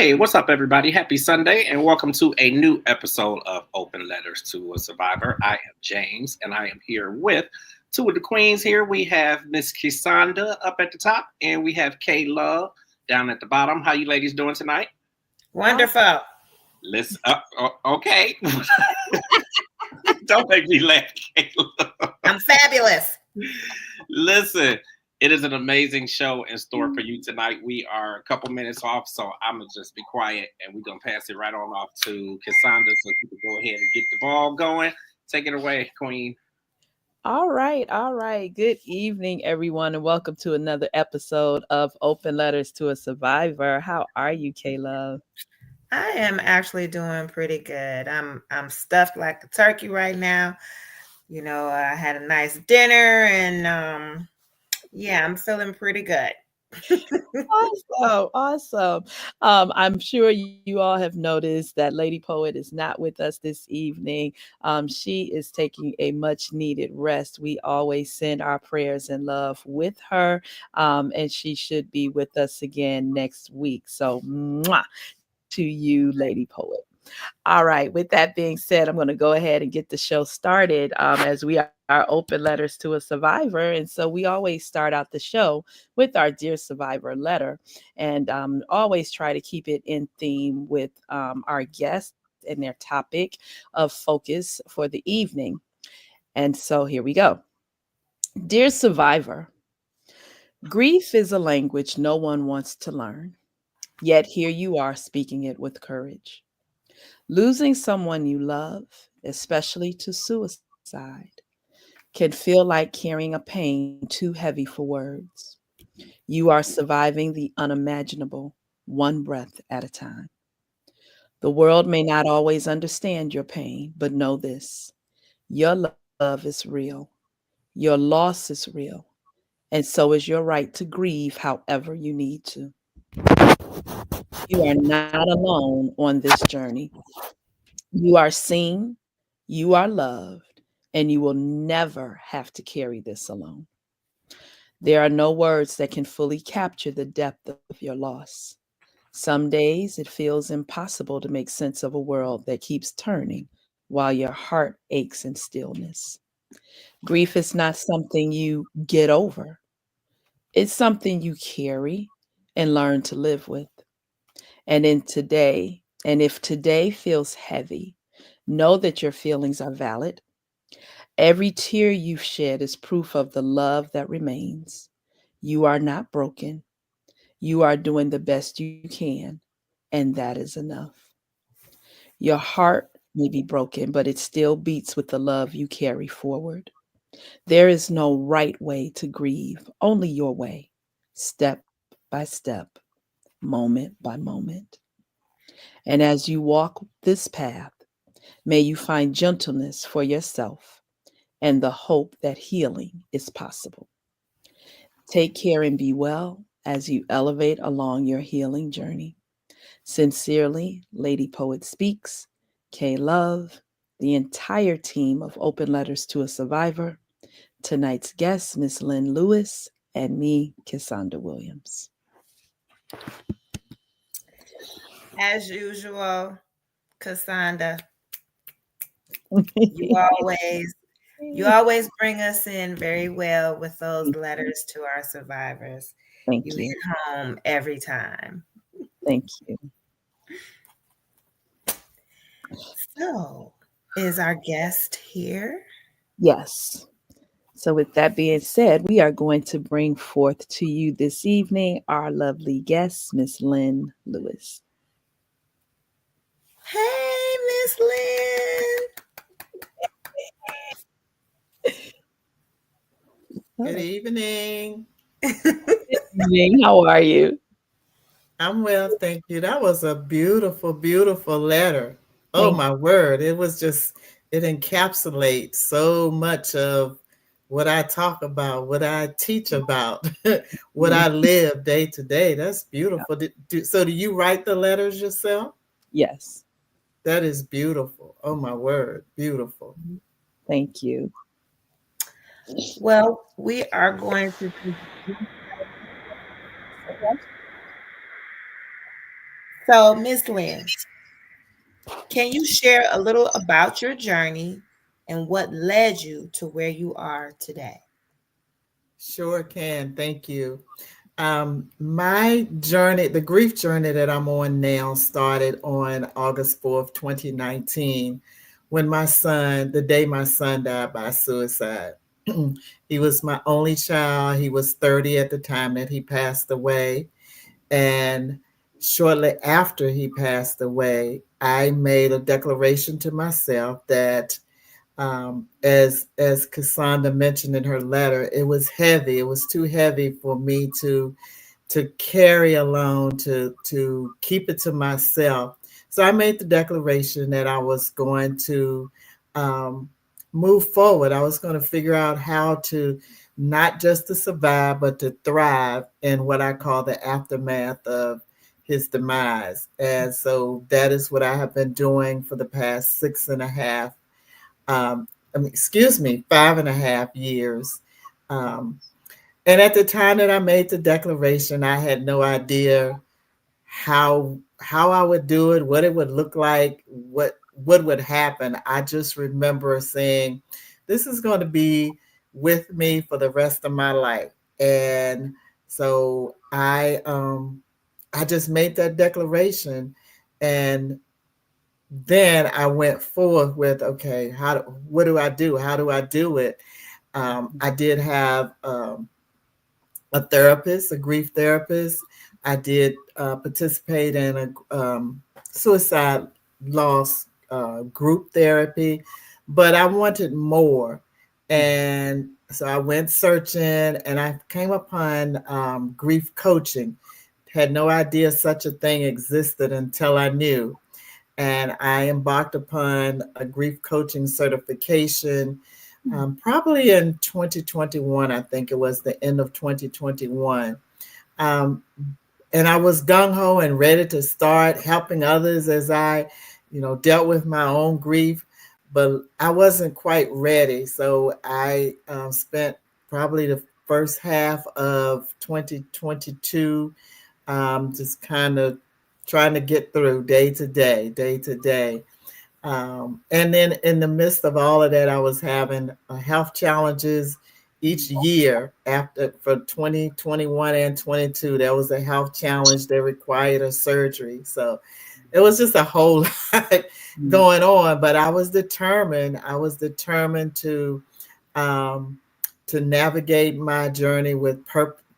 Hey, what's up, everybody? Happy Sunday, and welcome to a new episode of Open Letters to a Survivor. I am James, and I am here with two of the queens here. We have Miss Kisanda up at the top, and we have K Love down at the bottom. How you ladies doing tonight? Wonderful. Listen, okay. Don't make me laugh, K Love. I'm fabulous. Listen, it is an amazing show in store for you tonight. We are a couple minutes off, so I'm going to just be quiet and we're going to pass it right on off to Cassandra so she can go ahead and get the ball going. Take it away, Queen. All right, all right. Good evening, everyone, and welcome to another episode of Open Letters to a Survivor. How are you, K-Love? I am actually doing pretty good. I'm stuffed like a turkey right now. You know, I had a nice dinner and yeah, I'm feeling pretty good. Awesome. I'm sure you all have noticed that Lady Poet is not with us this evening. She is taking a much needed rest. We always send our prayers and love with her, and she should be with us again next week. So, mwah, to you, Lady Poet. All right. With that being said, I'm going to go ahead and get the show started as we are open letters to a survivor. And so we always start out the show with our Dear Survivor letter and always try to keep it in theme with our guests and their topic of focus for the evening. And so here we go. Dear Survivor, grief is a language no one wants to learn, yet here you are speaking it with courage. Losing someone you love, especially to suicide, can feel like carrying a pain too heavy for words. You are surviving the unimaginable, one breath at a time. The world may not always understand your pain, but know this: your love is real, your loss is real, and so is your right to grieve however you need to. You are not alone on this journey. You are seen, you are loved, and you will never have to carry this alone. There are no words that can fully capture the depth of your loss. Some days it feels impossible to make sense of a world that keeps turning while your heart aches in stillness. Grief is not something you get over, it's something you carry and learn to live with. And if today feels heavy, know that your feelings are valid. Every tear you've shed is proof of the love that remains. You are not broken. You are doing the best you can, and that is enough. Your heart may be broken, but it still beats with the love you carry forward. There is no right way to grieve, only your way, step by step, moment by moment. And as you walk this path, may you find gentleness for yourself and the hope that healing is possible. Take care and be well as you elevate along your healing journey. Sincerely, Lady Poet Speaks, K Love, the entire team of Open Letters to a Survivor, tonight's guest, Miss Lynn Lewis, and me, Cassandra Williams. As usual, Cassandra, you always you always bring us in very well with those letters to our survivors. Thank You you. hit home every time. Thank you. So, is our guest here? Yes. So, with that being said, we are going to bring forth to you this evening our lovely guest, Miss Lynn Lewis. Hey, Miss Good evening. Evening. How are you? I'm well, thank you. That was a beautiful, beautiful letter. Oh Thank my word. It encapsulates so much of what I talk about, what I teach about, what you. I live day to day. That's beautiful. So do you write the letters yourself? Yes. That is beautiful. Oh my word. Beautiful. Thank you. Well, we are going to So, Miss Lynn, can you share a little about your journey and what led you to where you are today? Sure can. Thank you. My journey, the grief journey that I'm on now, started on August 4th, 2019, when the day my son died by suicide. He was my only child. He was 30 at the time that he passed away. And shortly after he passed away, I made a declaration to myself that, as Cassandra mentioned in her letter, it was heavy. It was too heavy for me to carry alone, to keep it to myself. So I made the declaration that I was going to move forward. I was going to figure out how to not just to survive, but to thrive in what I call the aftermath of his demise. And so that is what I have been doing for the past 5.5 years. And at the time that I made the declaration, I had no idea how I would do it, what it would look like, what would happen. I just remember saying, this is going to be with me for the rest of my life. And so I just made that declaration, and then I went forth with, okay, what do I do? How do I do it? I did have a therapist, a grief therapist. I did participate in a suicide loss group therapy, but I wanted more. And so I went searching, and I came upon grief coaching. Had no idea such a thing existed until I knew. And I embarked upon a grief coaching certification probably in 2021. I think it was the end of 2021. And I was gung-ho and ready to start helping others as I, dealt with my own grief, but I wasn't quite ready. So I spent probably the first half of 2022 just kind of trying to get through day to day. And then in the midst of all of that, I was having health challenges each year. For 2021 and 22, there was a health challenge that required a surgery. So it was just a whole lot going on, but I was determined. To navigate my journey with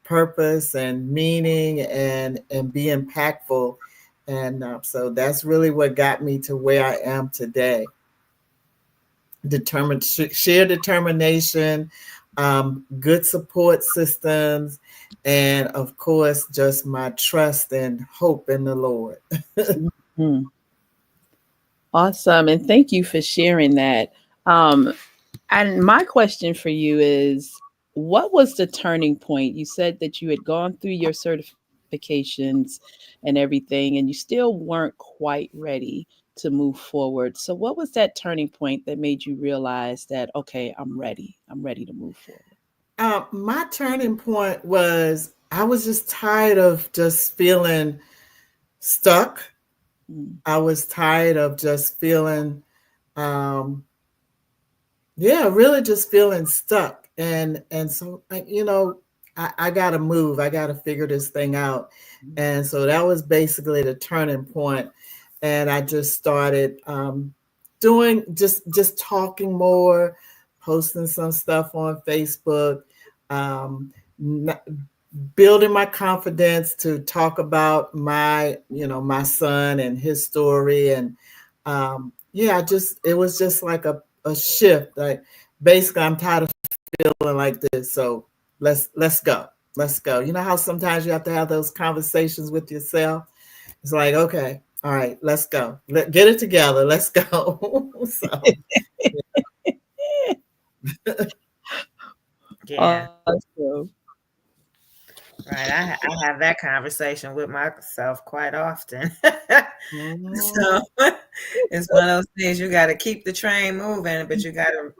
purpose and meaning and be impactful. And so that's really what got me to where I am today. Sheer determination, good support systems, and of course, just my trust and hope in the Lord. Awesome. And thank you for sharing that. And my question for you is, what was the turning point? You said that you had gone through your certifications and everything, and you still weren't quite ready to move forward. So what was that turning point that made you realize that, okay, I'm ready to move forward? My turning point was I was just tired of just feeling stuck. I was tired of just feeling, really just feeling stuck. And so, I got to move. I got to figure this thing out. And so that was basically the turning point. And I just started doing just talking more, posting some stuff on Facebook, building my confidence to talk about my son and his story. And it was just like a shift. Like, basically, I'm tired of feeling like this. So let's go. You know how sometimes you have to have those conversations with yourself? It's like, okay, all right, let's go. Get it together. Let's go. So, Yeah. Awesome. Right. I have that conversation with myself quite often. So it's one of those things, you got to keep the train moving, but you got to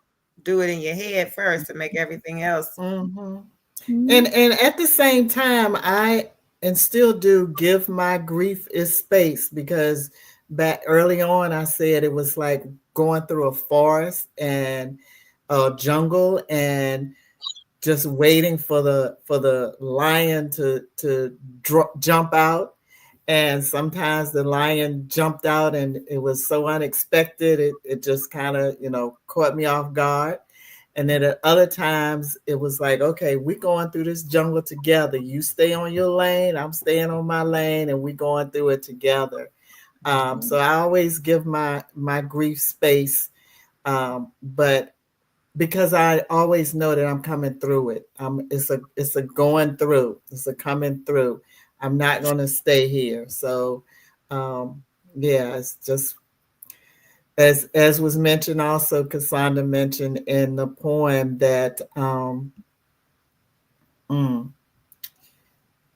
do it in your head first to make everything else. And at the same time, I and still do give my grief its space, because back early on I said it was like going through a forest and a jungle and just waiting for the lion to jump out. And sometimes the lion jumped out and it was so unexpected, it just kind of, caught me off guard. And then at other times it was like, okay, we're going through this jungle together. You stay on your lane, I'm staying on my lane, and we're going through it together. So I always give my grief space, but because I always know that I'm coming through it. It's a going through. It's a coming through. I'm not going to stay here. So, it's just as was mentioned also, Cassandra mentioned in the poem that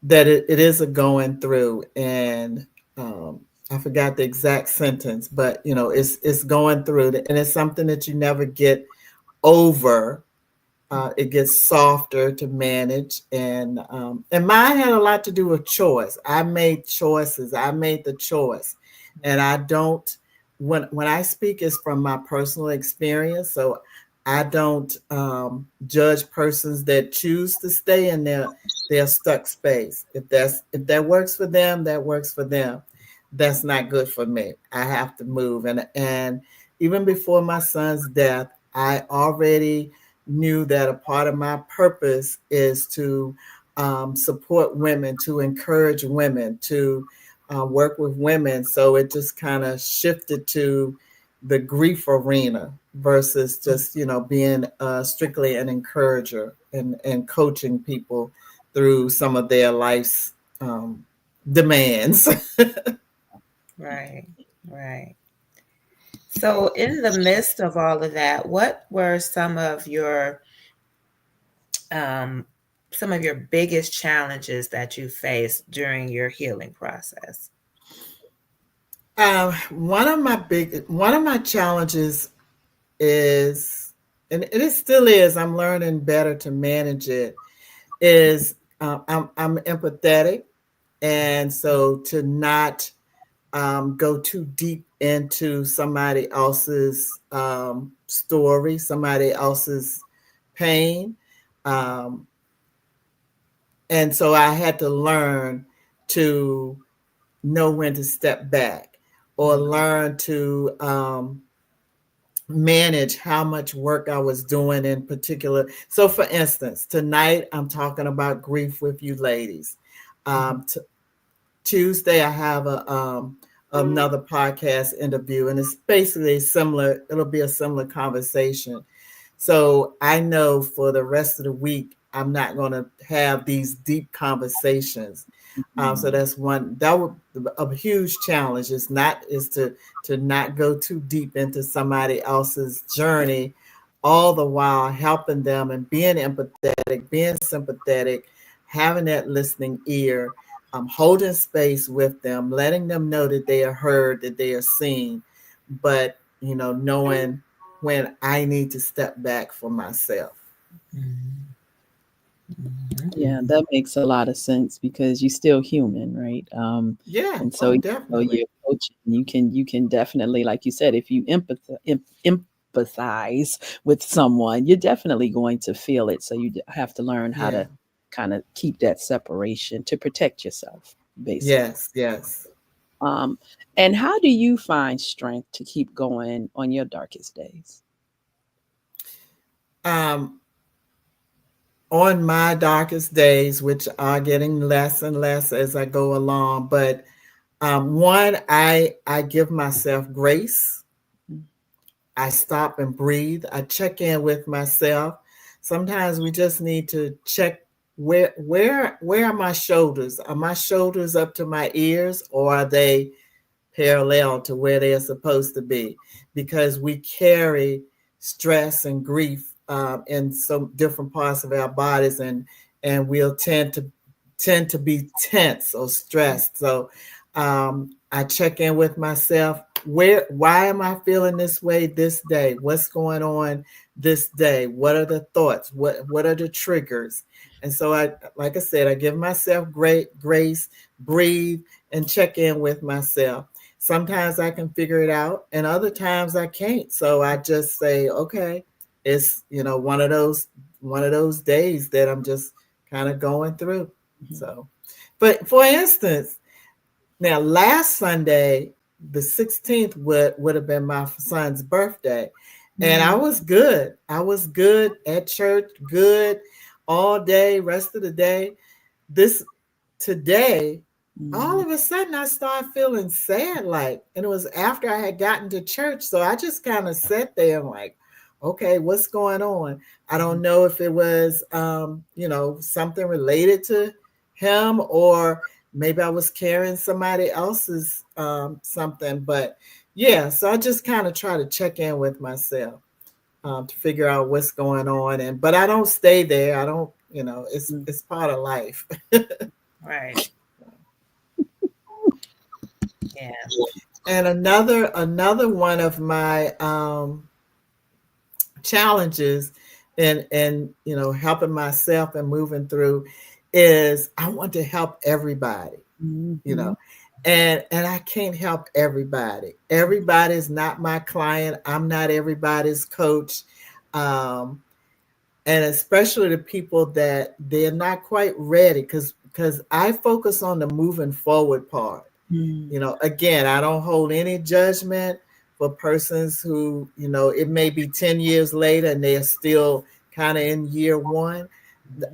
that it is a going through, and I forgot the exact sentence, but it's going through, and it's something that you never get over. It gets softer to manage, and mine had a lot to do with choice. I made choices. I made the choice, and I don't. When I speak, it's from my personal experience, so I don't judge persons that choose to stay in their stuck space. If that works for them, that works for them. That's not good for me. I have to move, and even before my son's death, I already knew that a part of my purpose is to support women, to encourage women, to work with women. So it just kind of shifted to the grief arena versus just, being strictly an encourager and coaching people through some of their life's demands. Right. So in the midst of all of that, what were some of your biggest challenges that you faced during your healing process? One of my challenges is, and it still is, I'm learning better to manage it, is I'm empathetic. And so to not go too deep into somebody else's story, somebody else's pain. And so I had to learn to know when to step back, or learn to manage how much work I was doing in particular. So for instance, tonight I'm talking about grief with you ladies. Tuesday I have another podcast interview, and it's basically similar. It'll be a similar conversation. So I know for the rest of the week, I'm not going to have these deep conversations. So that's one, that would a huge challenge is to not go too deep into somebody else's journey, all the while helping them and being empathetic, being sympathetic, having that listening ear, holding space with them, letting them know that they are heard, that they are seen, but knowing when I need to step back for myself. Yeah, that makes a lot of sense because you're still human, right? Yeah, and so definitely. you're coaching. You can definitely, like you said, if you empathize with someone, you're definitely going to feel it. So you have to learn how to kind of keep that separation to protect yourself, basically. Yes. And how do you find strength to keep going on your darkest days? On my darkest days, which are getting less and less as I go along, but one, I give myself grace. I stop and breathe. I check in with myself. Sometimes we just need to check where are my shoulders? Are my shoulders up to my ears, or are they parallel to where they're supposed to be? Because we carry stress and grief in some different parts of our bodies, and we'll tend to be tense or stressed. So I check in with myself. why am I feeling this way this day? What's going on this day? What are the thoughts? What are the triggers? And so like I said, I give myself great grace, breathe, and check in with myself. Sometimes I can figure it out, and other times I can't. So I just say, okay, it's one of those days that I'm just kind of going through. So, but for instance, now last Sunday, the 16th would have been my son's birthday, and I was good. I was good at church, good all day, rest of the day. Today, all of a sudden I started feeling sad, and it was after I had gotten to church. So I just kind of sat there and like, okay, what's going on? I don't know if it was, something related to him, or maybe I was carrying somebody else's something. But yeah, so I just kind of try to check in with myself to figure out what's going on. But I don't stay there. I don't, it's part of life. Right. Yeah. And another one of my challenges and helping myself and moving through is I want to help everybody, and I can't help everybody. Everybody's not my client. I'm not everybody's coach. And especially the people that they're not quite ready, because I focus on the moving forward part. Again, I don't hold any judgment for persons who, it may be 10 years later and they're still kind of in year one.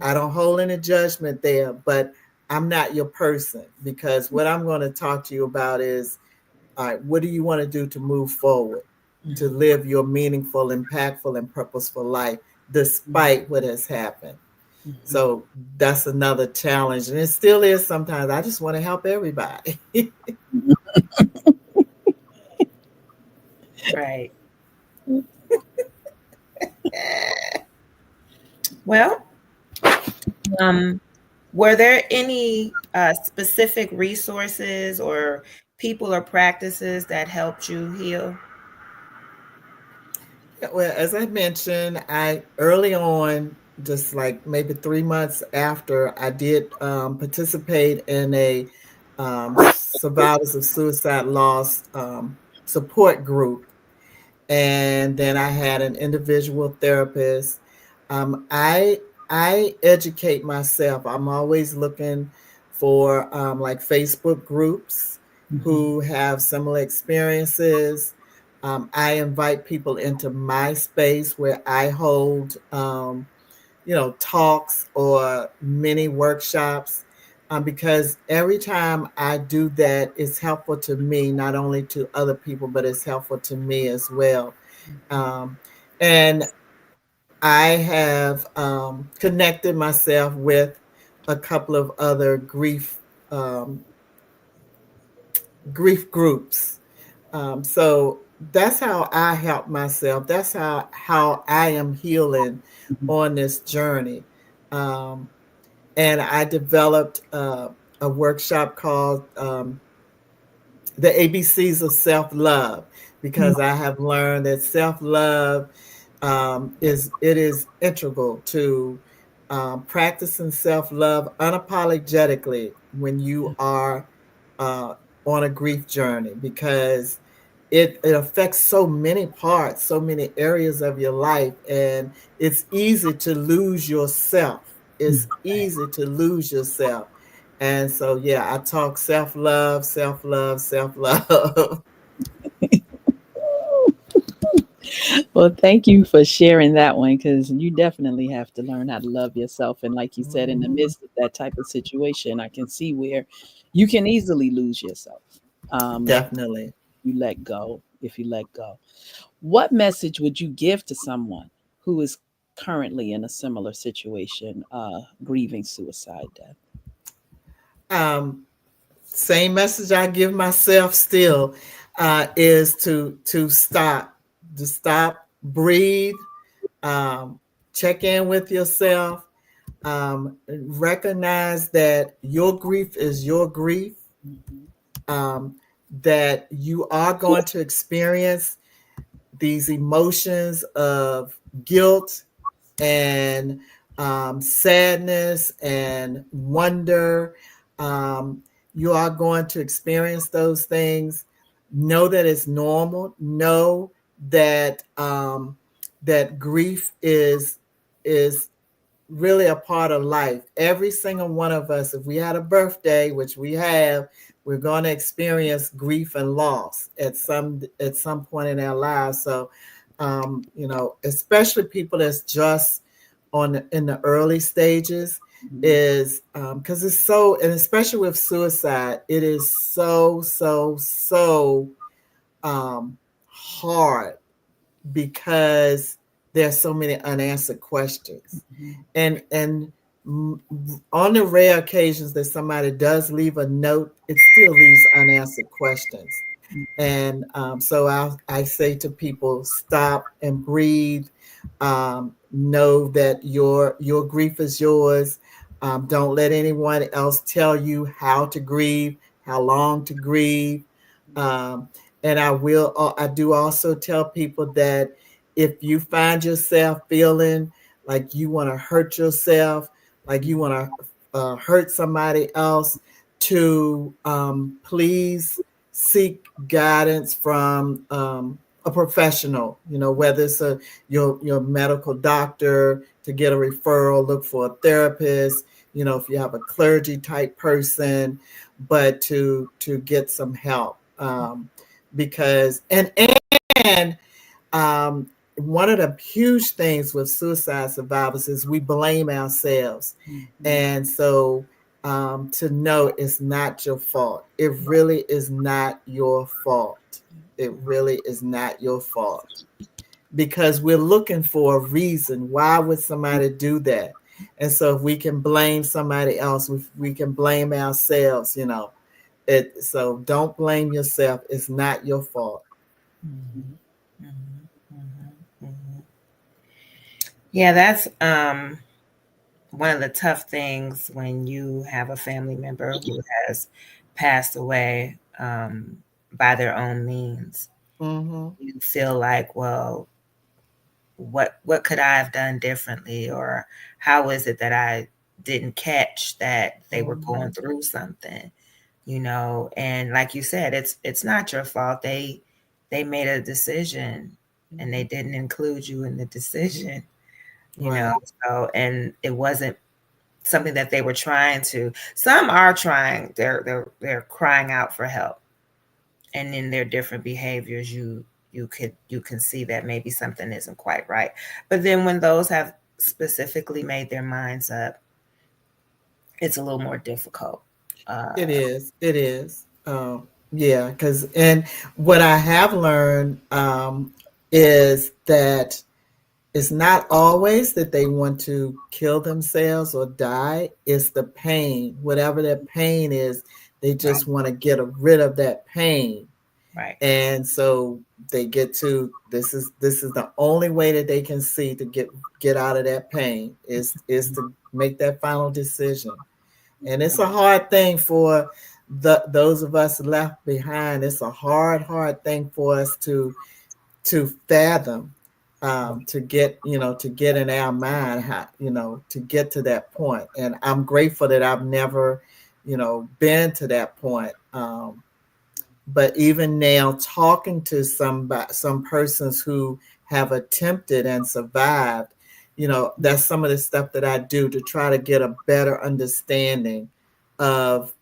I don't hold any judgment there, but I'm not your person, because what I'm going to talk to you about is, all right, what do you want to do to move forward, to live your meaningful, impactful, and purposeful life despite what has happened? So that's another challenge. And it still is sometimes. I just want to help everybody. Right. Well, were there any specific resources or people or practices that helped you heal? Well, as I mentioned, I early on, just like maybe 3 months after, I did participate in a survivors of suicide loss support group. And then I had an individual therapist. I educate myself. I'm always looking for like Facebook groups who have similar experiences. I invite people into my space where I hold, talks or mini workshops, because every time I do that, it's helpful to me, not only to other people, but it's helpful to me as well. And I have connected myself with a couple of other grief groups. So that's how I help myself. That's how I am healing on this journey. And I developed a workshop called the ABCs of Self-Love, because I have learned that self-love is integral to practicing self-love unapologetically when you are on a grief journey, because it affects so many parts, so many areas of your life, and it's easy to lose yourself. It's easy to lose yourself. And so, yeah, I talk self-love, self-love, self-love. Well, thank you for sharing that one, because you definitely have to learn how to love yourself. And like you said, in the midst of that type of situation, I can see where you can easily lose yourself. Definitely. If you let go. What message would you give to someone who is currently in a similar situation, grieving suicide death? Same message I give myself still is to stop, breathe, check in with yourself, recognize that your grief is your grief. that you are going to experience these emotions of guilt and sadness and wonder. You are going to experience those things. Know that it's normal. Know that that grief is really a part of life. Every single one of us, if we had a birthday, which we have, we're going to experience grief and loss at some point in our lives. So, especially people that's just in the early stages, is because it's so, and especially with suicide, it is so hard because there's so many unanswered questions. And on the rare occasions that somebody does leave a note, it still leaves unanswered questions. And so I say to people, stop and breathe. Know that your grief is yours. Don't let anyone else tell you how to grieve, how long to grieve. And I do also tell people that if you find yourself feeling like you want to hurt yourself, like you want to hurt somebody else, to please seek guidance from a professional, whether it's your medical doctor, to get a referral, look for a therapist, if you have a clergy type person, but to get some help. Because one of the huge things with suicide survivors is we blame ourselves. And so to know it's not your fault. It really is not your fault. It really is not your fault, because we're looking for a reason. Why would somebody do that? And so if we can blame somebody else, we can blame ourselves, So don't blame yourself. It's not your fault. Yeah, that's one of the tough things when you have a family member who has passed away by their own means. You feel like, well, what could I have done differently, or how is it that I didn't catch that they were going through something, and like you said, it's not your fault. They made a decision and they didn't include you in the decision, so, and it wasn't something that they were trying to. Some are trying, they're crying out for help, and in their different behaviors you can see that maybe something isn't quite right. But then when those have specifically made their minds up, it's a little more difficult. It is. Yeah, because, and what I have learned is that it's not always that they want to kill themselves or die. It's the pain, whatever that pain is. They just want to get rid of that pain. Right. And so they get to, this is the only way that they can see to get out of that pain is to make that final decision. And it's a hard thing for those of us left behind. It's a hard thing for us to fathom, to get in our mind how, to get to that point. And I'm grateful that I've never, been to that point. But even now, talking to some persons who have attempted and survived, that's some of the stuff that I do to try to get a better understanding of,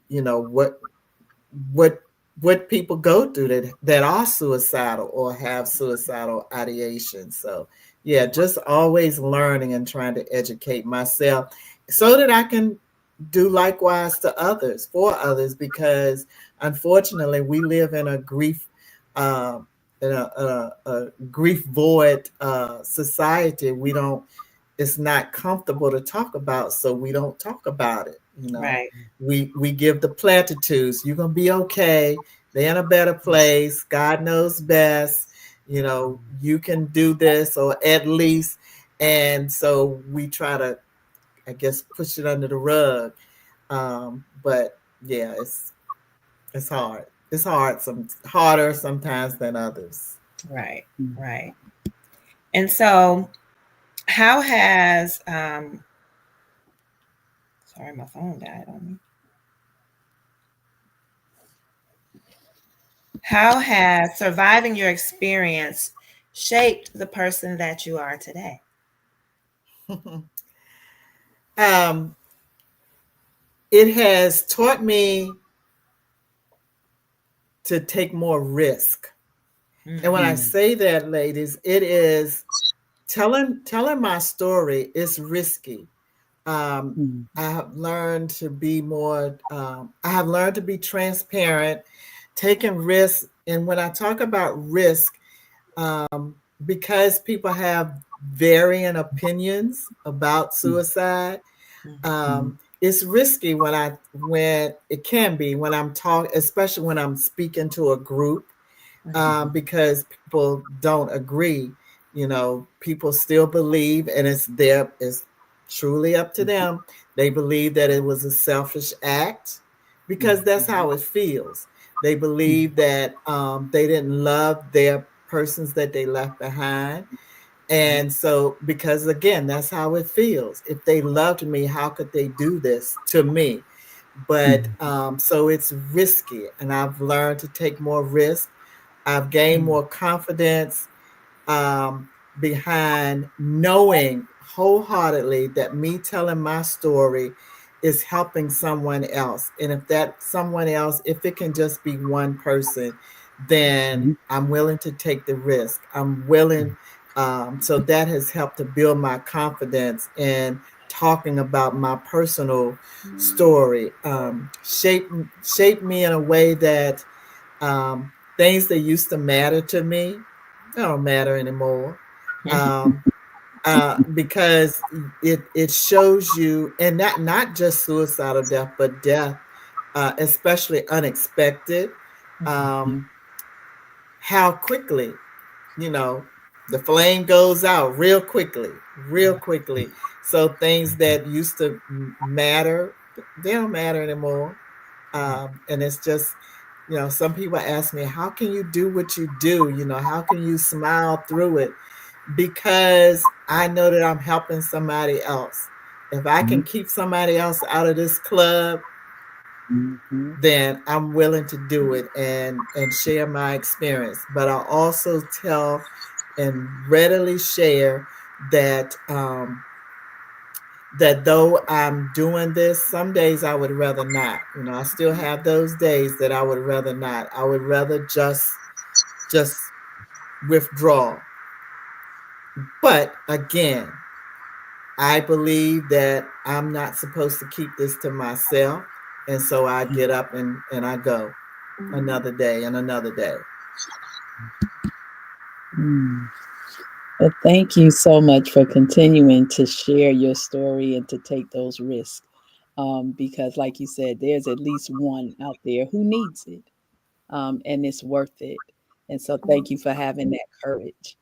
what people go through that are suicidal or have suicidal ideation. So yeah, just always learning and trying to educate myself so that I can do likewise to others, for others, because unfortunately we live in a grief grief void society. It's not comfortable to talk about, so we don't talk about it. Right. We give the platitudes. You're gonna be okay. They're in a better place. God knows best. You can do this, or at least. And so we try to, I guess, push it under the rug. But yeah, it's hard. it's harder sometimes than others. Right, right. And so, how has sorry, my phone died on me. How has surviving your experience shaped the person that you are today? It has taught me to take more risk. And when I say that, ladies, it is telling my story is risky. I have learned to be more, I have learned to be transparent, taking risks. And when I talk about risk, because people have varying opinions about suicide, it's risky when it can be when I'm talking, especially when I'm speaking to a group, because people don't agree. You know, people still believe, and it's truly up to them. They believe that it was a selfish act because that's how it feels. They believe that they didn't love their persons that they left behind. And so, because again, that's how it feels. If they loved me, how could they do this to me? But so it's risky, and I've learned to take more risk. I've gained more confidence behind knowing wholeheartedly that me telling my story is helping someone else. And if that someone else, if it can just be one person, then I'm willing to take the risk. I'm willing. So that has helped to build my confidence in talking about my personal story, shape me in a way that things that used to matter to me, they don't matter anymore. Because it shows you, and not just suicidal death, but death, especially unexpected, how quickly, the flame goes out real quickly. So things that used to matter, they don't matter anymore. And it's just, some people ask me, how can you do what you do? How can you smile through it? Because I know that I'm helping somebody else. If I can keep somebody else out of this club, then I'm willing to do it and share my experience. But I also tell and readily share that that though I'm doing this, some days I would rather not. I still have those days that I would rather not. I would rather just withdraw. But again, I believe that I'm not supposed to keep this to myself. And so I get up and I go another day and another day. Well, thank you so much for continuing to share your story and to take those risks. Because like you said, there's at least one out there who needs it. And it's worth it. And so thank you for having that courage.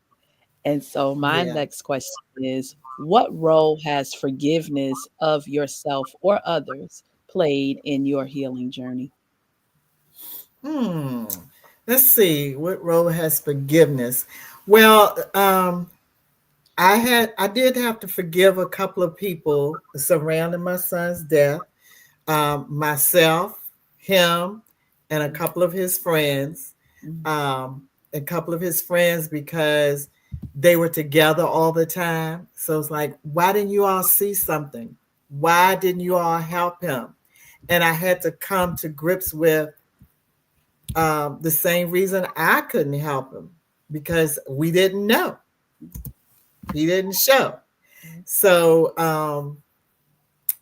And so my next question is, what role has forgiveness of yourself or others played in your healing journey? Let's see, what role has forgiveness? Well, I did have to forgive a couple of people surrounding my son's death. Myself, him, and a couple of his friends. Because they were together all the time. So it's like, why didn't you all see something? Why didn't you all help him? And I had to come to grips with the same reason I couldn't help him, because we didn't know. He didn't show. So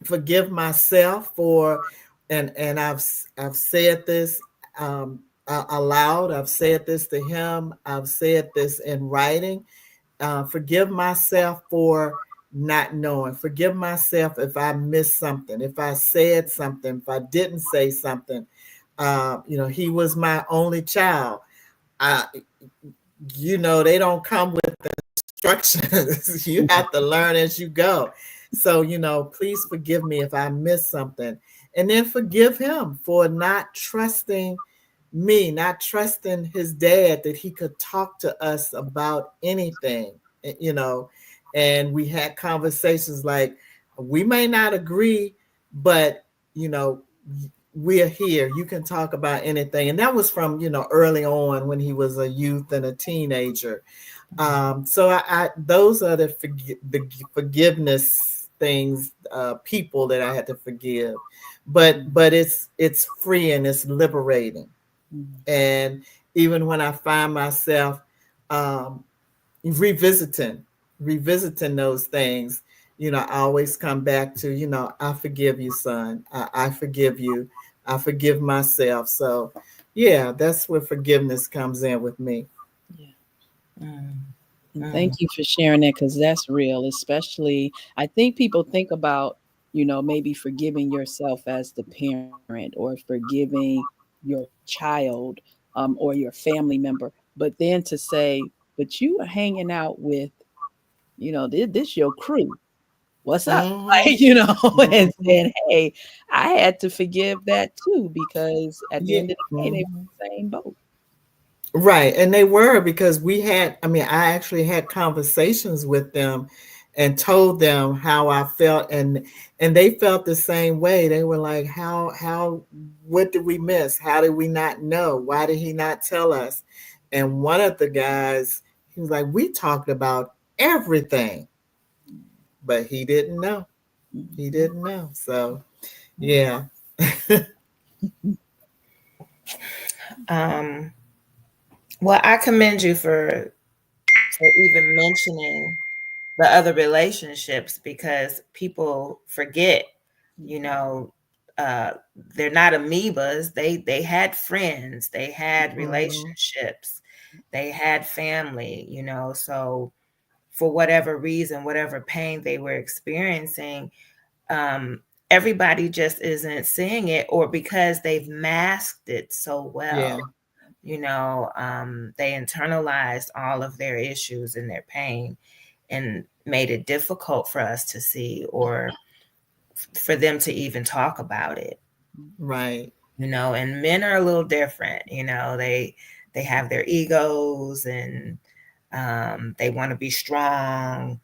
forgive myself for, and I've said this aloud. I've said this to him. I've said this in writing. Forgive myself for not knowing. Forgive myself if I missed something, if I said something, if I didn't say something. He was my only child. They don't come with instructions. You have to learn as you go. So, please forgive me if I missed something. And then forgive him for not trusting me not trusting his dad that he could talk to us about anything, and we had conversations like, we may not agree, but we're here. You can talk about anything. And that was from, early on when he was a youth and a teenager. So I those are the forgiveness things, people that I had to forgive. But it's free and it's liberating. And even when I find myself revisiting those things, I always come back to, I forgive you, son. I forgive you. I forgive myself. So, yeah, that's where forgiveness comes in with me. Yeah. And thank you for sharing that, because that's real. Especially, I think people think about, maybe forgiving yourself as the parent or forgiving your child or your family member. But then to say, but you are hanging out with, this your crew. What's up? And saying, hey, I had to forgive that too, because at the end of the day, they were in the same boat. Right. And they were, because I actually had conversations with them and told them how I felt, and they felt the same way. They were like, what did we miss? How did we not know? Why did he not tell us? And one of the guys, he was like, we talked about everything, but he didn't know. He didn't know. So, yeah. Well, I commend you for even mentioning the other relationships, because people forget, they're not amoebas. They had friends, they had relationships, they had family, so for whatever reason, whatever pain they were experiencing, everybody just isn't seeing it, or because they've masked it so well. They internalized all of their issues and their pain and made it difficult for us to see, or for them to even talk about it. Right. And men are a little different. They have their egos, and they want to be strong,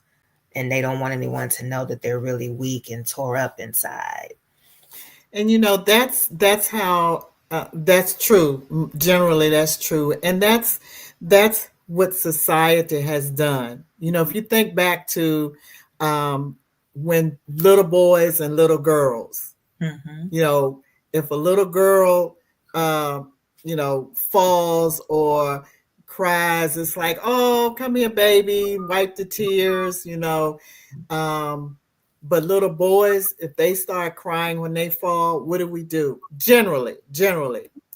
and they don't want anyone to know that they're really weak and tore up inside. And that's how that's true. Generally, that's true, and that's what society has done. If you think back to when little boys and little girls, if a little girl, falls or cries, it's like, oh, come here, baby, wipe the tears, but little boys, if they start crying when they fall, what do we do? Generally,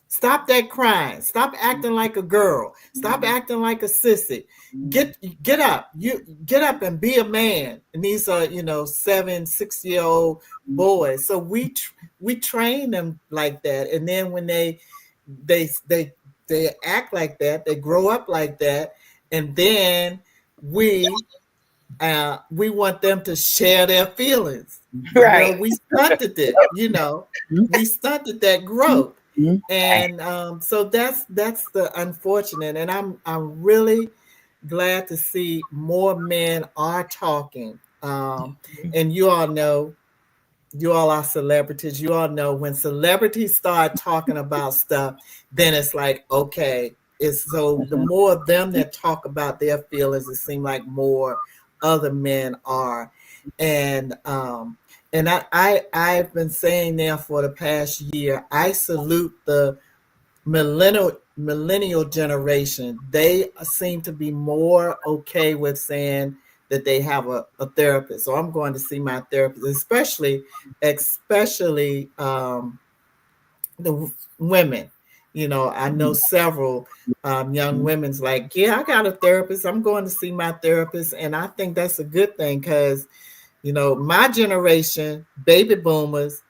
stop that crying. Stop acting like a girl. Stop acting like a sissy. Get up. You get up and be a man. And these are 7-6-year-old boys. So we train them like that, and then when they act like that, they grow up like that, and then we want them to share their feelings. Right. We stunted it. We stunted that growth, and so that's the unfortunate. And I'm really glad to see more men are talking. And you all know, you all are celebrities. You all know when celebrities start talking about stuff, then it's like, okay, it's so the more of them that talk about their feelings, it seems like more other men are. And I've been saying now for the past year, I salute the millennial generation. They seem to be more okay with saying that they have a therapist. So I'm going to see my therapist, especially the women. I know several young women's like, yeah, I got a therapist. I'm going to see my therapist. And I think that's a good thing, because, my generation, baby boomers,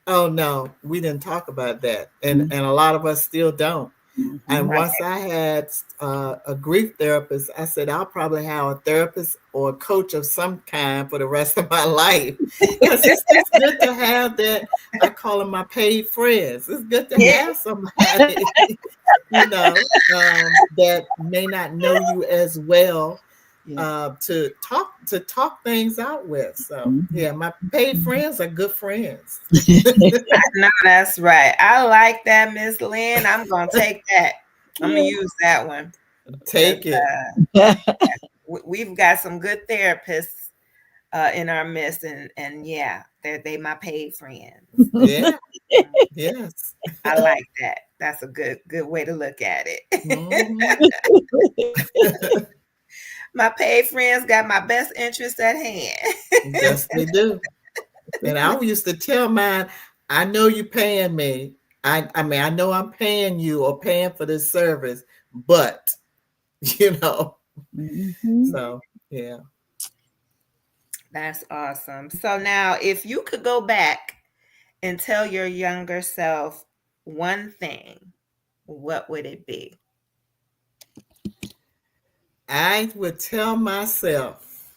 oh no, we didn't talk about that. And a lot of us still don't. And Right. once I had a grief therapist, I said, I'll probably have a therapist or a coach of some kind for the rest of my life. Because it's just good to have that. I call them my paid friends. It's good to have somebody, that may not know you as well, to talk things out with. So yeah, my paid friends are good friends. I know that's right. I like that, Miss Lynn. I'm gonna take that. I'm gonna use that one. Take it. We've got some good therapists in our midst, and yeah, they my paid friends. Yeah. Yes. I like that. That's a good way to look at it. My paid friends got my best interest at hand. Yes, they do. And I used to tell mine, I know you're paying me. I mean, I know I'm paying you or paying for this service, but so yeah. That's awesome. So now, if you could go back and tell your younger self one thing, what would it be? I would tell myself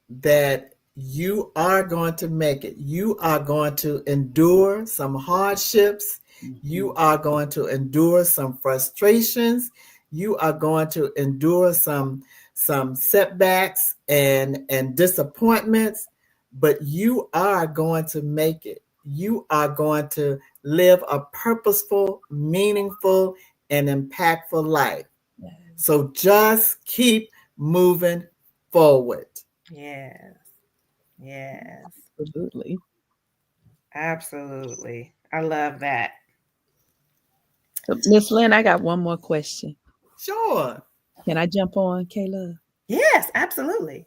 that you are going to make it. You are going to endure some hardships. You are going to endure some frustrations. You are going to endure some setbacks and disappointments, but you are going to make it. You are going to live a purposeful, meaningful, and impactful life. So just keep moving forward. Yes. Yes. Absolutely. Absolutely. I love that. So, Miss Lynn, I got one more question. Sure. Can I jump on, Kayla? Yes, absolutely.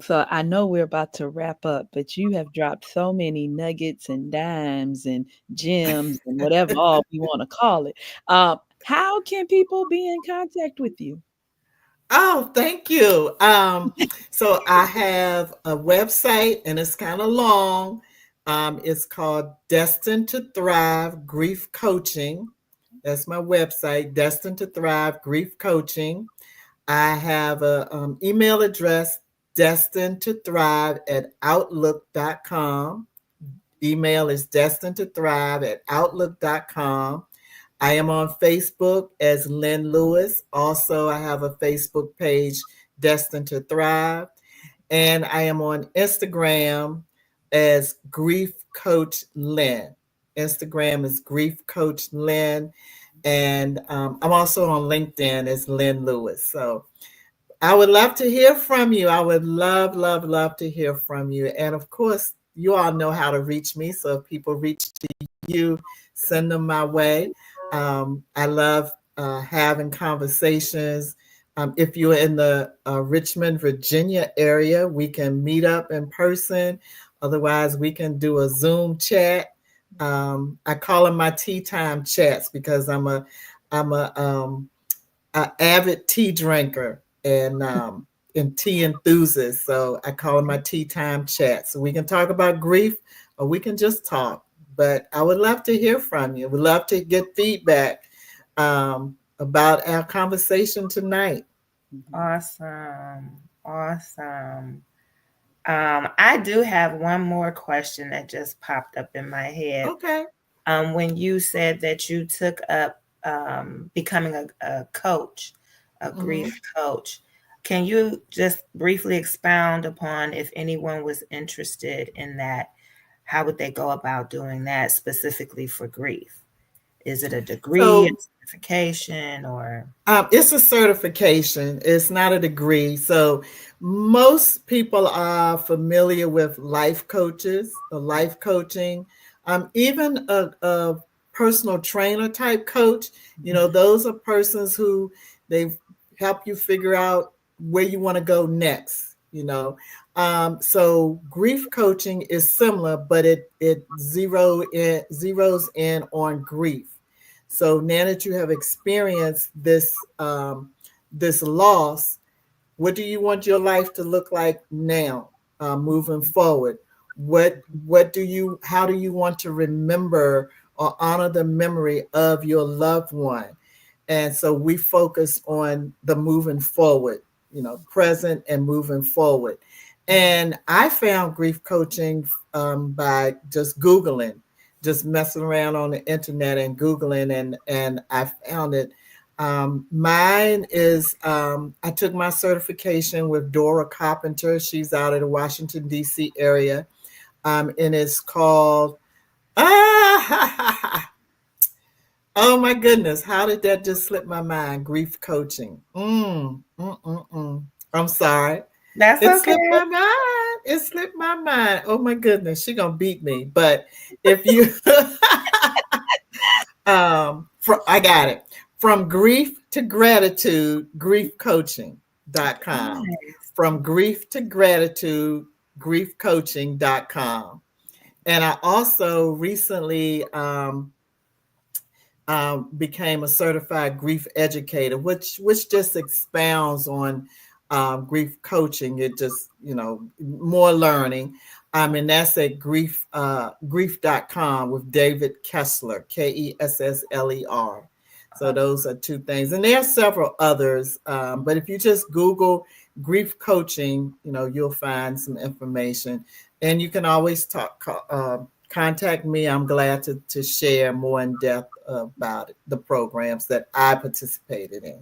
So I know we're about to wrap up, but you have dropped so many nuggets and dimes and gems and whatever all we want to call it. How can people be in contact with you? Oh, thank you. So I have a website and it's kind of long. It's called Destined to Thrive Grief Coaching. That's my website, Destined to Thrive Grief Coaching. I have a email address, destined to thrive at outlook.com. Email is destined to thrive at outlook.com. I am on Facebook as Lynn Lewis. Also, I have a Facebook page, Destined to Thrive. And I am on Instagram as Grief Coach Lynn. Instagram is Grief Coach Lynn. And I'm also on LinkedIn as Lynn Lewis. So I would love to hear from you. I would love, love, love to hear from you. And of course, you all know how to reach me. So if people reach to you, send them my way. I love having conversations. If you're in the Richmond, Virginia area, we can meet up in person. Otherwise, we can do a Zoom chat. I call them my tea time chats because I'm a avid tea drinker and tea enthusiast. So I call them my tea time chats. So we can talk about grief or we can just talk. But I would love to hear from you. We'd love to get feedback about our conversation tonight. Awesome. Awesome. I do have one more question that just popped up in my head. Okay. When you said that you took up becoming a coach, a grief coach, can you just briefly expound upon if anyone was interested in that? How would they go about doing that specifically for grief? Is it a degree, a certification, or? It's a certification. It's not a degree. So most people are familiar with life coaches or life coaching. Even a personal trainer type coach, those are persons who they help you figure out where you want to go next. So grief coaching is similar, but it zeroes in on grief. So now that you have experienced this loss, what do you want your life to look like now, moving forward? How do you want to remember or honor the memory of your loved one? And so we focus on the moving forward, present and moving forward. And I found grief coaching by just Googling, just messing around on the internet and Googling, and I found it. Mine is, I took my certification with Dora Carpenter. She's out of the Washington, D.C. area. And it's called, oh my goodness, how did that just slip my mind? Grief coaching. I'm sorry. That's It okay. slipped my mind. It slipped my mind. Oh my goodness, she gonna beat me. But if you I got it. From grief to gratitude, griefcoaching.com. Nice. From grief to gratitude, griefcoaching.com. And I also recently became a certified grief educator, which just expounds on grief coaching. It just, more learning. And that's at grief.com with David Kessler, Kessler. So those are two things. And there are several others. But if you just Google grief coaching, you'll find some information. And you can always contact me. I'm glad to share more in depth about the programs that I participated in.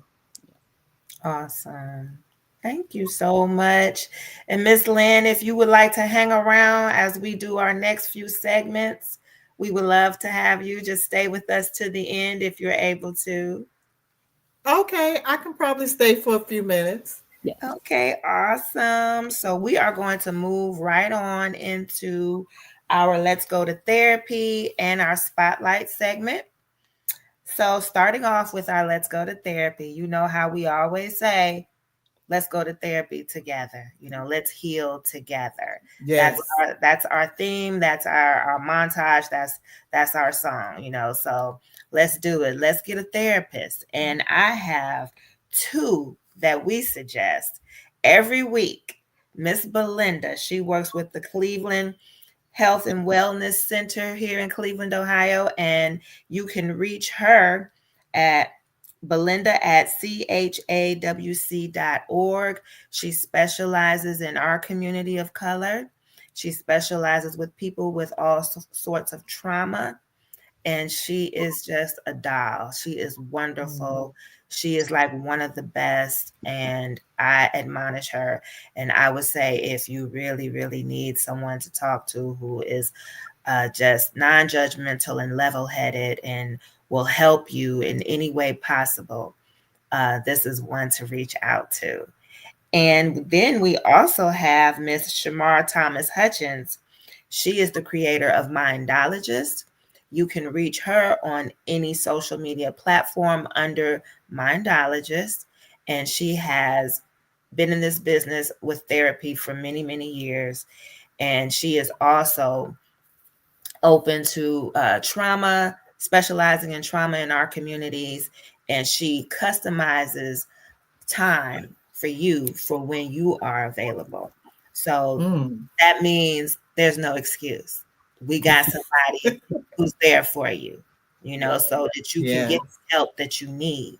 Awesome. Thank you so much. And Miss Lynn, if you would like to hang around as we do our next few segments, we would love to have you. Just stay with us to the end if you're able to. Okay, I can probably stay for a few minutes. Yes. Okay, awesome. So we are going to move right on into our Let's Go to Therapy and our Spotlight segment. So starting off with our Let's Go to Therapy, you know how we always say, let's go to therapy together. Let's heal together. Yes. That's our theme. That's our montage. That's our song, so let's do it. Let's get a therapist. And I have two that we suggest every week. Miss Belinda, she works with the Cleveland Health and Wellness Center here in Cleveland, Ohio. And you can reach her at belinda@chawc.org. She specializes in our community of color. She specializes with people with all sorts of trauma. And she is just a doll. She is wonderful. She is like one of the best. And I admonish her. And I would say if you really, really need someone to talk to who is just non-judgmental and level-headed and will help you in any way possible, this is one to reach out to. And then we also have Miss Shamar Thomas Hutchins. She is the creator of Mindologist. You can reach her on any social media platform under Mindologist. And she has been in this business with therapy for many, many years. And she is also open to trauma, specializing in trauma in our communities. And she customizes time for you for when you are available. So that means there's no excuse. We got somebody who's there for you, so that you can get the help that you need.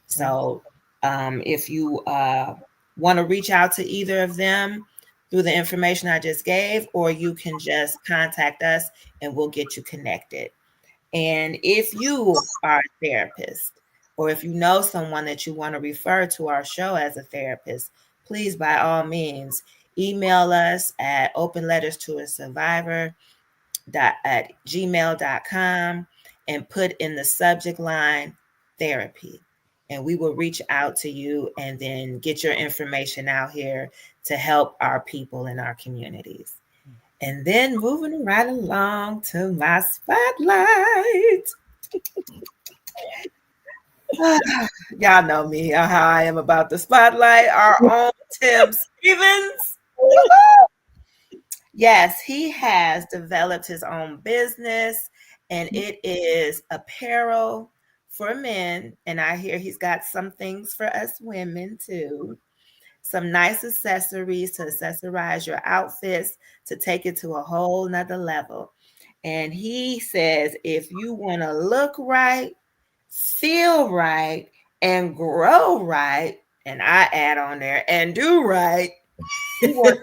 So if you want to reach out to either of them through the information I just gave, or you can just contact us and we'll get you connected. And if you are a therapist, or if you know someone that you want to refer to our show as a therapist, please, by all means, email us at openletterstoasurvivor@gmail.com and put in the subject line therapy. And we will reach out to you and then get your information out here to help our people in our communities. And then moving right along to my spotlight. Y'all know me, how I am about the spotlight. Our own Tim Stevens. Yes, he has developed his own business, and it is apparel for men. And I hear he's got some things for us women too. Some nice accessories to accessorize your outfits, to take it to a whole nother level. And he says, if you want to look right, feel right, and grow right. And I add on there and do right. We want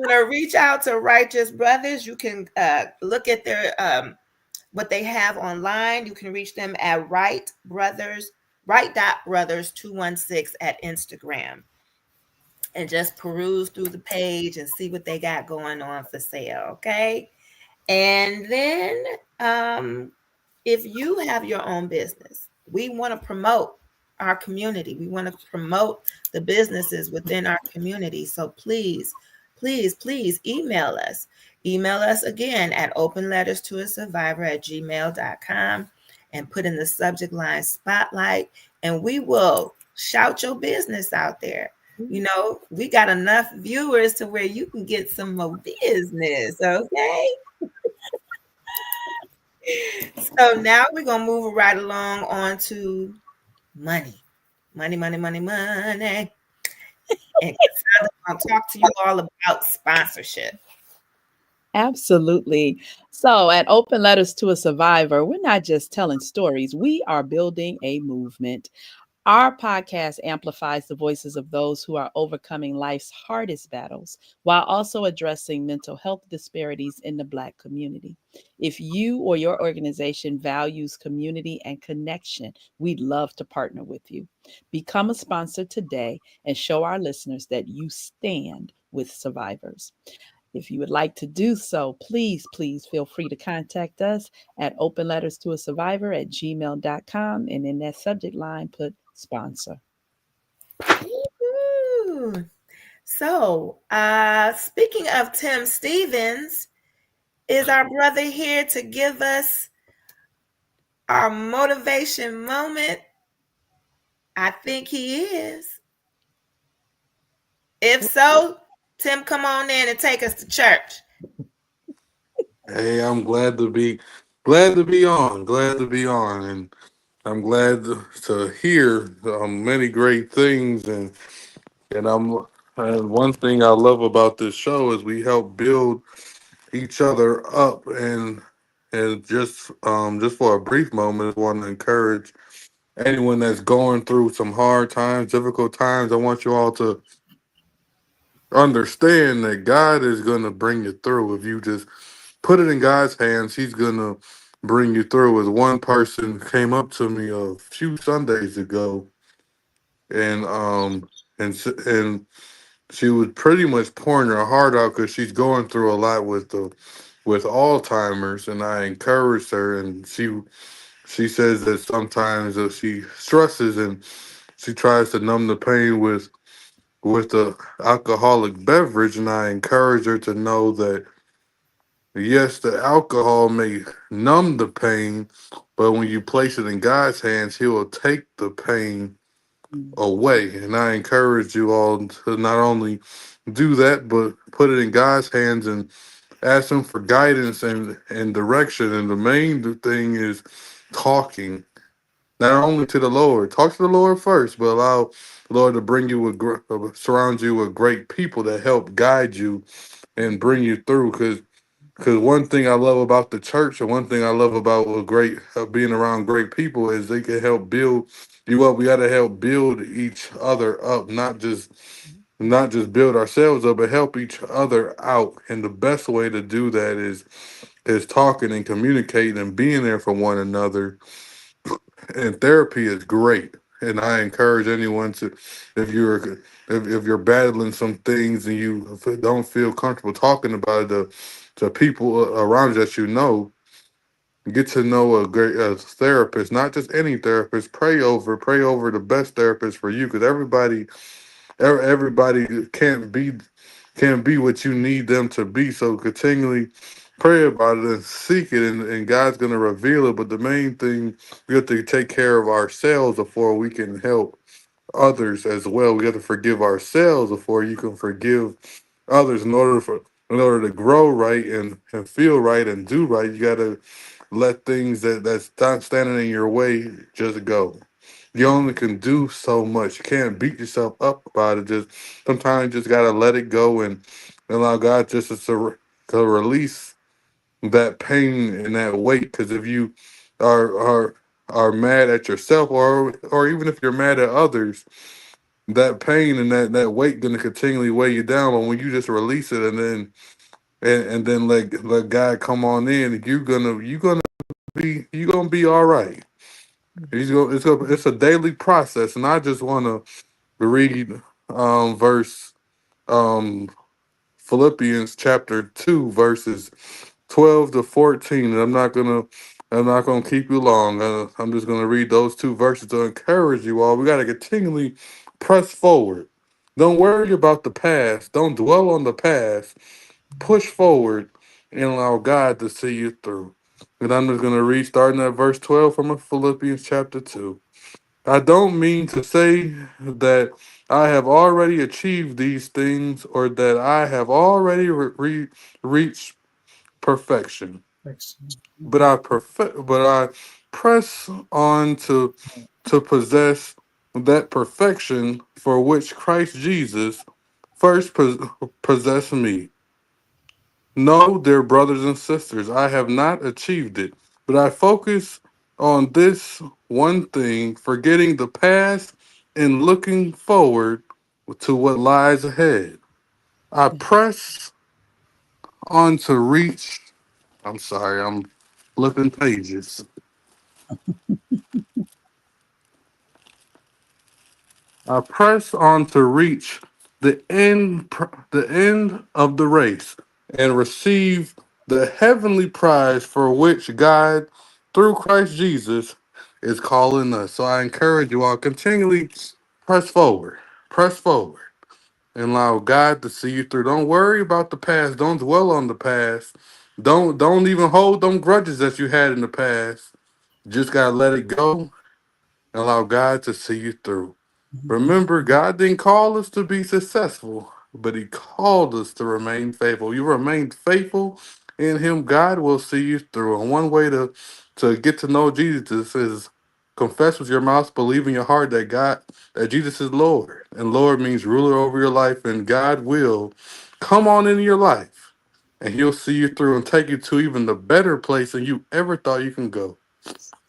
to reach out to Righteous Brothers. You can look at their what they have online. You can reach them at right.brothers 216 at Instagram, and just peruse through the page and see what they got going on for sale. Okay. And then if you have your own business, we want to promote our community. We want to promote the businesses within our community. So please, please, please email us. Email us again at openletterstoasurvivor@gmail.com and put in the subject line spotlight, and we will shout your business out there. You know, we got enough viewers to where you can get some more business. Okay. So now we're gonna move right along on to money. Money, money, money, money. And I'm gonna talk to you all about sponsorship. Absolutely. So, at Open Letters to a Survivor, we're not just telling stories, we are building a movement. Our podcast amplifies the voices of those who are overcoming life's hardest battles while also addressing mental health disparities in the Black community. If you or your organization values community and connection, we'd love to partner with you. Become a sponsor today and show our listeners that you stand with survivors. If you would like to do so, please, please feel free to contact us at openletterstoasurvivor@gmail.com. And in that subject line, put sponsor. Woo-hoo. So, speaking of Tim Stevens, is our brother here to give us our motivation moment? I think he is. If so, Tim, come on in and take us to church. Hey, I'm glad to be on, and I'm glad to hear many great things, and and one thing I love about this show is we help build each other up, and just for a brief moment, I want to encourage anyone that's going through some hard times, difficult times. I want you all to understand that God is going to bring you through if you just put it in God's hands. He's going to bring you through. As one person came up to me a few Sundays ago, and and she was pretty much pouring her heart out because she's going through a lot with Alzheimer's, and I encouraged her, and she says that sometimes she stresses and she tries to numb the pain with the alcoholic beverage, and I encourage her to know that yes, the alcohol may numb the pain, but when you place it in God's hands, He will take the pain away. And I encourage you all to not only do that, but put it in God's hands and ask Him for guidance and direction. And the main thing is talking, not only to the Lord. Talk to the Lord first, but allow the Lord to bring you surround you with great people that help guide you and bring you through. Because one thing I love about the church, and one thing I love about being around great people, is they can help build you up. We got to help build each other up, not just build ourselves up, but help each other out. And the best way to do that is talking and communicating and being there for one another. And therapy is great. And I encourage anyone to, if you're battling some things and you don't feel comfortable talking about it to people around you that you know, get to know a great therapist, not just any therapist. Pray over the best therapist for you, because everybody can't be what you need them to be. So continually pray about it and seek it, and God's gonna reveal it. But the main thing, we have to take care of ourselves before we can help others as well. We have to forgive ourselves before you can forgive others. In order to grow right and feel right and do right, you gotta let things that's not standing in your way just go. You only can do so much. You can't beat yourself up about it. Just sometimes you just gotta let it go and allow God just to release that pain and that weight. Because if you are mad at yourself, or even if you're mad at others, that pain and that weight gonna continually weigh you down. But when you just release it and then let God come on in, you're gonna be all right. It's a daily process, and I just want to read verse um Philippians chapter 2 verses 12 to 14. And I'm not gonna keep you long. I'm just gonna read those two verses to encourage you all. We gotta continually press forward. Don't worry about the past. Don't dwell on the past. Push forward and allow God to see you through. And I'm just gonna read starting at verse 12 from Philippians chapter 2. I don't mean to say that I have already achieved these things or that I have already reached perfection, but I press on to possess that perfection for which Christ Jesus first possessed me. No, dear brothers and sisters, I have not achieved it, but I focus on this one thing, forgetting the past and looking forward to what lies ahead. I press on to reach. I'm sorry, I'm flipping pages. I press on to reach the end of the race, and receive the heavenly prize for which God, through Christ Jesus, is calling us. So I encourage you all continually press forward, and allow God to see you through. Don't worry about the past. Don't dwell on the past. Don't even hold them grudges that you had in the past. Just gotta let it go and allow God to see you through. Remember, God didn't call us to be successful, but He called us to remain faithful. You remain faithful in Him, God will see you through. And one way to get to know Jesus is confess with your mouth, believe in your heart that Jesus is Lord. And Lord means ruler over your life, and God will come on into your life. And He'll see you through and take you to even the better place than you ever thought you can go.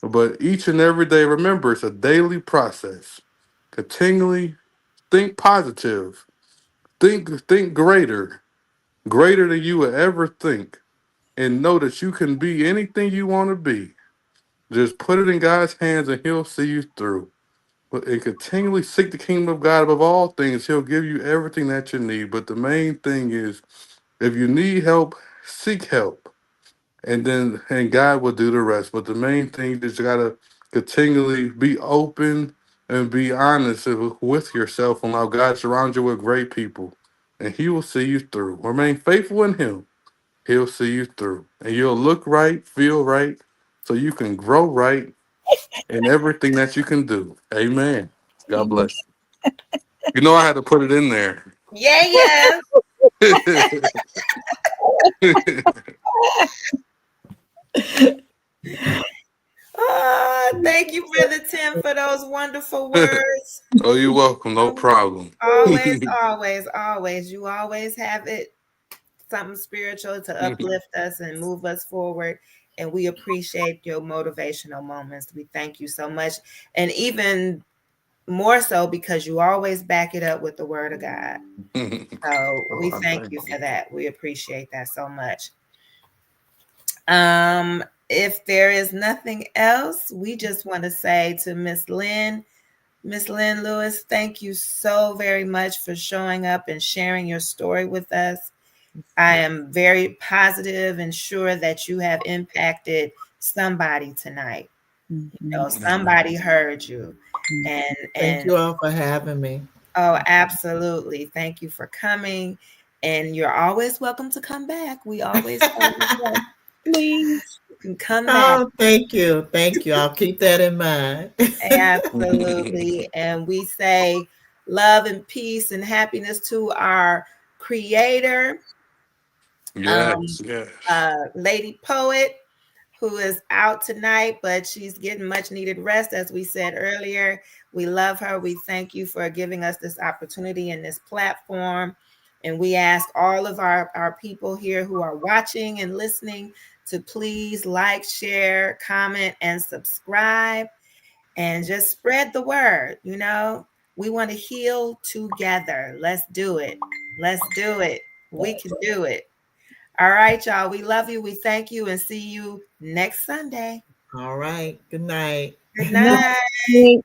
But each and every day, remember, it's a daily process. Continually think positive. Think greater than you would ever think. And know that you can be anything you want to be. Just put it in God's hands and He'll see you through. And continually seek the kingdom of God above all things. He'll give you everything that you need. But the main thing is, if you need help, seek help. And God will do the rest. But the main thing is you gotta continually be open and be honest with yourself and allow God to surround you with great people. And He will see you through. Remain faithful in Him. He'll see you through. And you'll look right, feel right, so you can grow right in everything that you can do. Amen. God bless you. You know I had to put it in there. Yeah. Thank you, Brother Tim, for those wonderful words. Oh, you're welcome. No problem. Always, always, always. You always have it something spiritual to uplift us and move us forward. And we appreciate your motivational moments. We thank you so much. And even more so because you always back it up with the word of God. So we thank you for that. We appreciate that so much. If there is nothing else, we just want to say to Miss Lynn Lewis, thank you so very much for showing up and sharing your story with us. I am very positive and sure that you have impacted somebody tonight. You know, somebody heard you. And thank you all for having me. Oh, absolutely. Thank you for coming. And you're always welcome to come back. We always please. You can come back. Oh, thank you. Thank you. I'll keep that in mind. Absolutely. And we say love and peace and happiness to our creator. Yes. Lady Poet, who is out tonight, but she's getting much needed rest, as we said earlier. We love her. We thank you for giving us this opportunity and this platform. And we ask all of our people here who are watching and listening to please like, share, comment, and subscribe, and just spread the word. You know, we want to heal together. Let's do it. Let's do it. We can do it. All right, y'all. We love you. We thank you, and see you next Sunday. All right. Good night. Good night. Night.